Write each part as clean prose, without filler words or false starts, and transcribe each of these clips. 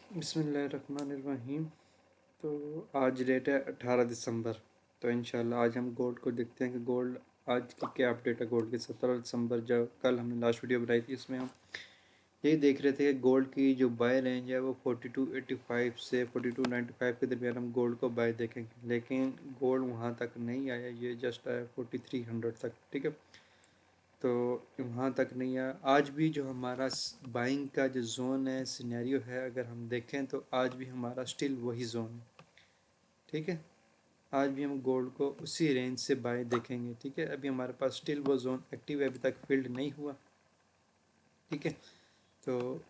बिस्मिल्लाहिर्रहमानिर्रहीम। तो आज डेट है 18 दिसंबर। तो इंशाल्लाह आज हम गोल्ड को देखते हैं कि गोल्ड आज की क्या अपडेट है। गोल्ड की 17 दिसंबर जब कल हमने लास्ट वीडियो बनाई थी उसमें हम यही देख रहे थे कि गोल्ड की जो बाय रेंज है वो 4285 से 4295 के दरमियान हम गोल्ड को बाय देखेंगे, लेकिन गोल्ड वहाँ तक नहीं आया, ये जस्ट आया 4300 तक। ठीक है, तो वहाँ तक नहीं आया। आज भी जो हमारा बाइंग का जो जोन है, सिनेरियो है, अगर हम देखें तो आज भी हमारा स्टिल वही जोन है। ठीक है, आज भी हम गोल्ड को उसी रेंज से बाय देखेंगे। ठीक है, अभी हमारे पास स्टिल वो जोन एक्टिव है, अभी तक फील्ड नहीं हुआ। ठीक है, तो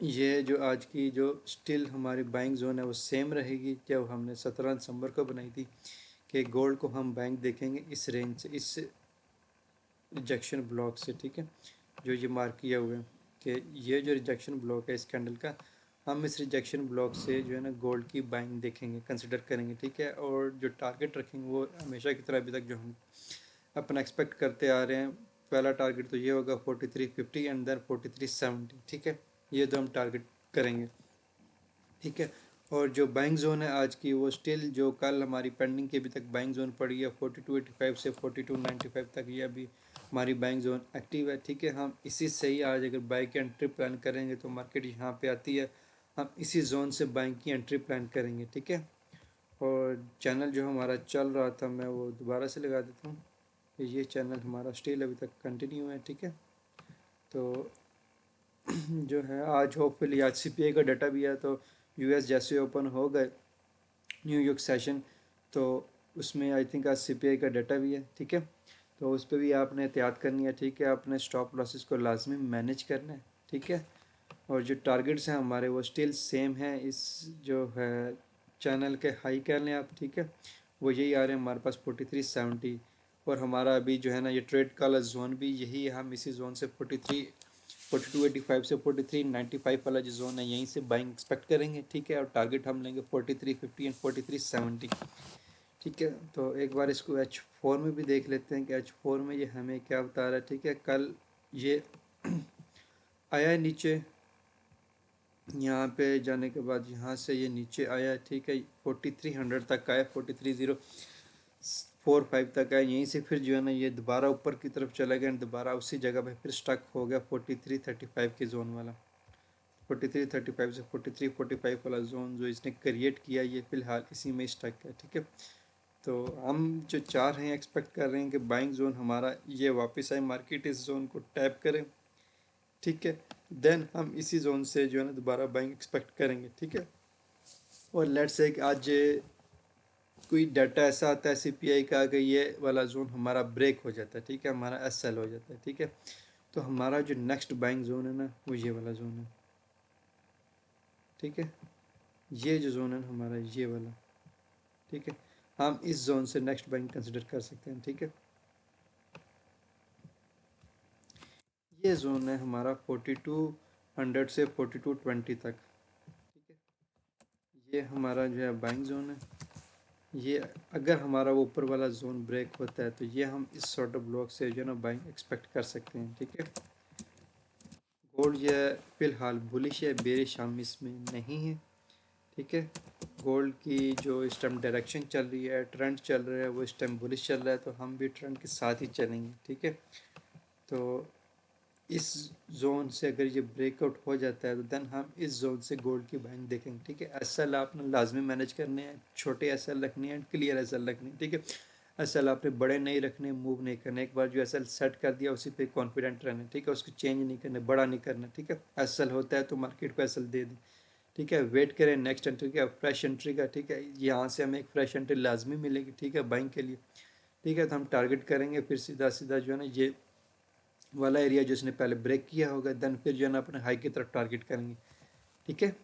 ये जो आज की जो स्टिल हमारी बाइंग जोन है वो सेम रहेगी जब हमने 17 दिसंबर को बनाई थी कि गोल्ड को हम बाइंग देखेंगे इस रेंज से, इस रिजेक्शन ब्लॉक से। ठीक है, जो ये मार्क किया हुआ है कि ये जो रिजेक्शन ब्लॉक है इस कैंडल का, हम इस रिजेक्शन ब्लॉक से जो है ना गोल्ड की बाइंग देखेंगे, कंसिडर करेंगे। ठीक है, और जो टारगेट रखेंगे वो हमेशा की तरह अभी तक जो हम अपना एक्सपेक्ट करते आ रहे हैं, पहला टारगेट तो ये होगा 4350 एंड देन 4370। ठीक है, ये तो हम टारगेट करेंगे। ठीक है, और जो बाइंग जोन है आज की वो स्टिल जो कल हमारी पेंडिंग की अभी तक बाइंग जोन पड़ी है 4285 से 4295 तक, ये अभी हमारी बाइंग जोन एक्टिव है। ठीक है, हम इसी से ही आज अगर बाइक की एंट्री प्लान करेंगे तो मार्केट यहाँ पे आती है, हम इसी जोन से बाइक की एंट्री प्लान करेंगे। ठीक है, और चैनल जो हमारा चल रहा था मैं वो दोबारा से लगा देता हूँ। ये चैनल हमारा स्टिल अभी तक कंटिन्यू है। ठीक है, तो जो है आज होपफुली आज सीपीआई का डाटा भी है, तो यूएस जैसे ओपन हो गए न्यूयॉर्क सेशन, तो उसमें आई थिंक आज सीपीआई का डाटा भी है। ठीक है, तो उस पर भी आपने एहतियात करनी है। ठीक है, आपने स्टॉप लॉसेस को लाजमी मैनेज करना है। ठीक है, और जो टारगेट्स हैं हमारे वो स्टिल सेम हैं, इस जो है चैनल के हाई कह लें आप। ठीक है, वो यही आ रहे हैं हमारे पास 4370, और हमारा अभी जो है ना ये ट्रेड का जोन भी यही है, हम इसी जोन से 4285 से 4395 वाला जो जोन है यहीं से बाइंग एक्सपेक्ट करेंगे। ठीक है, और टारगेट हम लेंगे 4350 एंड 4370। ठीक है, तो एक बार इसको H4 में भी देख लेते हैं कि H4 में ये हमें क्या बता रहा है। ठीक है, कल ये आया है नीचे, यहाँ पे जाने के बाद यहाँ से ये नीचे आया है। ठीक है, 4300 तक आया, 4304-5 तक आया, यहीं से फिर जो है ना ये दोबारा ऊपर की तरफ चला गया, दोबारा उसी जगह पे फिर स्टक हो गया 4335 के जोन वाला। 4335 से 4345 वाला जोन जो इसने क्रिएट किया ये फ़िलहाल इसी में स्टक है। ठीक है, तो हम जो चाह रहे हैं, एक्सपेक्ट कर रहे हैं कि बाइंग जोन हमारा ये वापस आए, मार्केट इस जोन को टैप करें। ठीक है, देन हम इसी जोन से जो है ना दोबारा बाइंग एक्सपेक्ट करेंगे। ठीक है, और लेट्स से आज कोई डाटा ऐसा आता है सीपीआई का कि ये वाला जोन हमारा ब्रेक हो जाता है। ठीक है, हमारा एसएल हो जाता है। ठीक है, तो हमारा जो नेक्स्ट बाइंग जोन है ना वो ये वाला जोन है। ठीक है, ये जो जोन है हमारा ये वाला। ठीक है, हम इस जोन से नेक्स्ट बाइंग कंसिडर कर सकते हैं। ठीक है, ये जोन है हमारा 4200 से 4220 तक। ठीक है, ये हमारा जो है बाइंग जोन है। ये अगर हमारा वो ऊपर वाला जोन ब्रेक होता है तो ये हम इस सॉर्ट ऑफ ब्लॉक से जो है ना बाइंग एक्सपेक्ट कर सकते हैं। ठीक है, गोल्ड ये फ़िलहाल बुलिश है, बेरिश हम इसमें नहीं है। ठीक है, गोल्ड की जो इस टाइम डायरेक्शन चल रही है, ट्रेंड चल रहा है, वो इस टाइम बुलिश चल रहा है, तो हम भी ट्रेंड के साथ ही चलेंगे। ठीक है, तो इस जोन से अगर ये ब्रेकआउट हो जाता है तो देन हम इस जोन से गोल्ड की बाइंग देखेंगे। ठीक है, एसएल आपने लाजमी मैनेज करने हैं, छोटे एसएल रखने हैं, क्लियर एसएल रखने हैं। ठीक है, एसएल आपने बड़े नहीं रखने, मूव नहीं करने, एक बार जो एसएल सेट कर दिया उसी पे कॉन्फिडेंट रहना। ठीक है, उसको चेंज नहीं करना, बड़ा नहीं करना। ठीक है, एसएल होता है तो मार्केट को एसएल दे दें। ठीक है, वेट करें नेक्स्ट एंट्री का, फ्रेश एंट्री का। ठीक है, यहाँ से हमें एक फ्रेश एंट्री लाजमी मिलेगी। ठीक है, बाइंग के लिए। ठीक है, तो हम टारगेट करेंगे फिर सीधा सीधा जो है ना ये वाला एरिया जो इसने पहले ब्रेक किया होगा, देन फिर जो है ना अपने हाई की तरफ टारगेट करेंगे। ठीक है,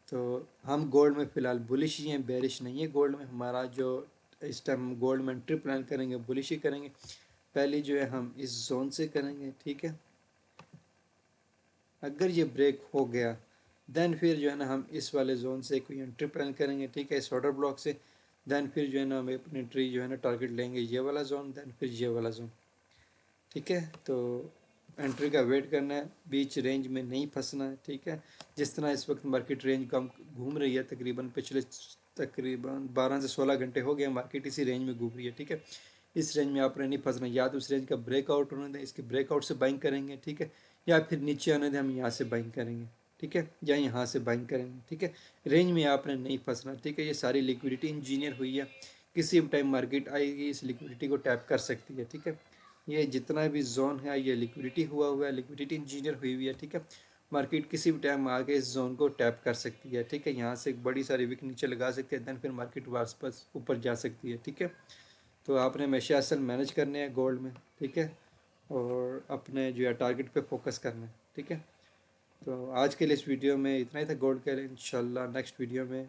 तो हम गोल्ड में फ़िलहाल बुलिश ही हैं, बेरिश नहीं है गोल्ड में। हमारा जो इस टाइम गोल्ड में एंट्री प्लान करेंगे बुलिश ही करेंगे। पहले जो है हम इस जोन से करेंगे। ठीक है, अगर ये ब्रेक हो गया देन फिर जो है ना हम इस वाले जोन से कोई एंट्री प्लान करेंगे। ठीक है, इस ऑर्डर ब्लॉक से, देन फिर जो है ना हम अपनी एंट्री जो है ना टारगेट लेंगे ये वाला जोन, देन फिर ये वाला जोन। ठीक है, तो एंट्री का वेट करना है, बीच रेंज में नहीं फंसना है, ठीक है। जिस तरह इस वक्त मार्केट रेंज कम घूम रही है, तकरीबन पिछले तकरीबन 12 से 16 घंटे हो गए मार्केट इसी रेंज में घूम रही है, ठीक है। इस रेंज में आपने नहीं फंसना, या तो उस रेंज का ब्रेकआउट होने दें, इसके ब्रेकआउट से बाइंग करेंगे, ठीक है, या फिर नीचे आने दें, हम यहाँ से बाइंग करेंगे, ठीक है, या यहाँ से बाइंग करेंगे, ठीक है। रेंज में आपने नहीं फंसना, ठीक है। ये सारी लिक्विडिटी इंजीनियर हुई है, किसी भी टाइम मार्केट आएगी इस लिक्विडिटी को टैप कर सकती है, ठीक है। ये जितना भी जोन है ये लिक्विडिटी हुआ है, लिक्विडिटी इंजीनियर हुई हुई है, ठीक है। मार्केट किसी भी टाइम आके इस जोन को टैप कर सकती है, ठीक है। यहाँ से एक बड़ी सारी विक नीचे लगा सकती है, देन फिर मार्केट वापस ऊपर जा सकती है, ठीक है। तो आपने हमेशा असल मैनेज करने हैं गोल्ड में, ठीक है, और अपने जो है टारगेट पे फोकस करना है, ठीक है। तो आज के लिए इस वीडियो में इतना ही था गोल्ड के लिए। इंशाल्लाह नेक्स्ट वीडियो में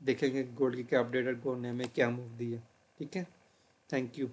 देखेंगे गोल्ड की क्या अपडेट है, गोल्ड ने हमें क्या मूव दी है, ठीक है। Thank you.